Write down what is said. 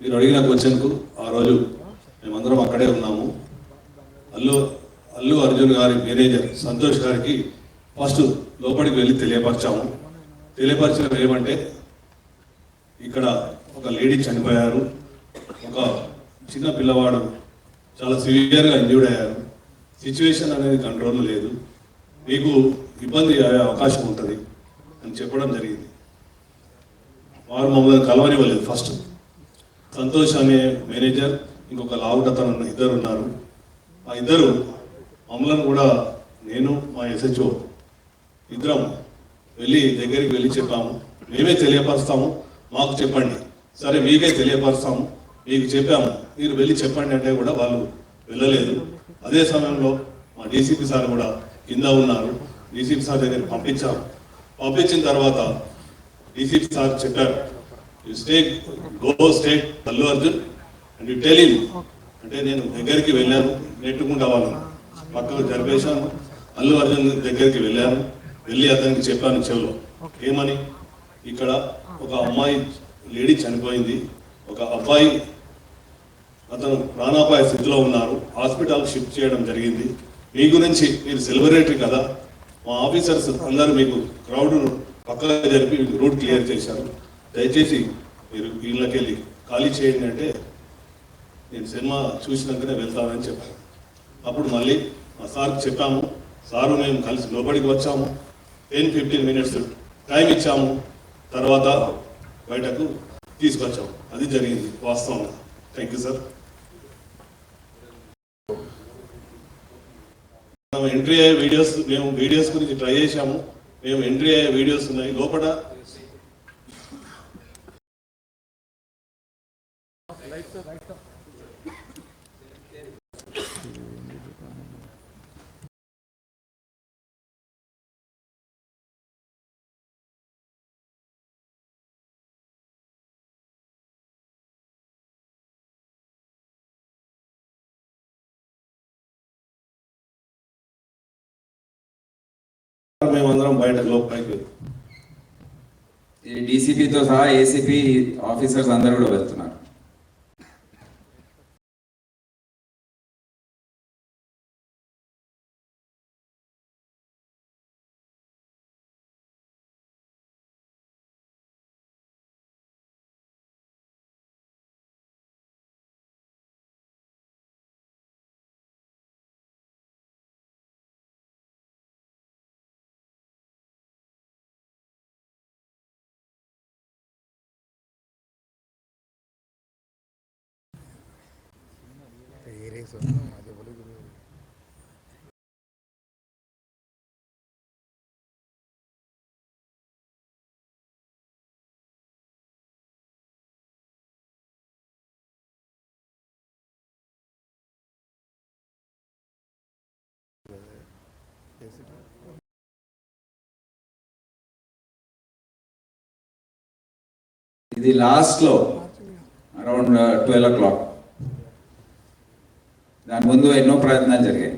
మీరు అడిగిన క్వశ్చన్కు ఆ రోజు మేమందరం అక్కడే ఉన్నాము. అల్లు అర్జున్ గారి మేనేజర్ సంతోష్ గారికి ఫస్ట్ లోపలికి వెళ్ళి తెలియపరిచాము. తెలియపరచడం ఏమంటే ఇక్కడ ఒక లేడీ చనిపోయారు, ఒక చిన్న పిల్లవాడు చాలా సివియర్గా ఇంజ్యూర్డ్ అయ్యారు, సిచ్యువేషన్ అనేది కంట్రోల్ లేదు, మీకు ఇబ్బంది అయ్యే అవకాశం ఉంటుంది అని చెప్పడం జరిగింది. వారు మమ్మల్ని కలవనివ్వలేదు. ఫస్ట్ సంతోష్ అనే మేనేజర్, ఇంకొక లావుటతను ఇద్దరు ఉన్నారు. ఆ ఇద్దరు మమ్మల్ని కూడా, నేను మా ఎస్హెచ్ఓ ఇద్దరం దగ్గరికి వెళ్ళి చెప్పాము, మేమే తెలియపరుస్తాము, మాకు చెప్పండి. సరే మీకే తెలియపరుస్తాము, మీకు చెప్పాము, మీరు వెళ్ళి చెప్పండి అంటే కూడా వాళ్ళు వెళ్ళలేదు. అదే సమయంలో మా డీసీపీ సార్ కూడా కింద ఉన్నారు. డీసీపీ సార్ దగ్గరికి పంపించాము. పంపించిన తర్వాత డీసీపీ సార్ చెప్పారు, you state Allu Arjun and you tell him. అంటే నేను దగ్గరికి వెళ్ళాను, నెట్టుకుంటా వాళ్ళను పక్కకు జరిపేశాను. అల్లు అర్జున్ దగ్గరికి వెళ్ళి అతనికి చెప్పాను చెవులో, ఏమని, ఇక్కడ ఒక అమ్మాయి లేడీ చనిపోయింది, ఒక అబ్బాయి అతను ప్రాణాపాయ స్థితిలో ఉన్నారు, హాస్పిటల్ షిఫ్ట్ చేయడం జరిగింది. మీ గురించి, మీరు సెలబ్రిటీ కదా, మా ఆఫీసర్స్ అందరూ మీకు క్రౌడ్ను పక్కగా జరిపి రూట్ క్లియర్ చేశారు, దయచేసి మీరు వీళ్ళకి వెళ్ళి ఖాళీ చేయండి అంటే నేను సినిమా చూసినాకనే వెళ్తానని చెప్పాను. అప్పుడు మళ్ళీ మా సార్కి చెప్పాము, సారు మేము కలిసి లోపలికి వచ్చాము, 10-15 minutes టైం ఇచ్చాము, తర్వాత బయటకు తీసుకొచ్చాము. అది జరిగింది వాస్తవం. Thank you sir. ఎంట్రీ అయ్యే వీడియోస్, మేము వీడియోస్ గురించి ట్రై చేశాము, మేము ఎంట్రీ అయ్యే వీడియోస్ ఉన్నాయి లోపల. మేమందరం బయట లోపలికి, డీసీపీతో సహా ఏసీపీ ఆఫీసర్స్ అందరూ కూడా వెళ్తున్నారు. ఇది లాస్ట్లో అరౌండ్ 12 o'clock. దాని ముందు ఎన్నో ప్రయత్నాలు జరిగాయి.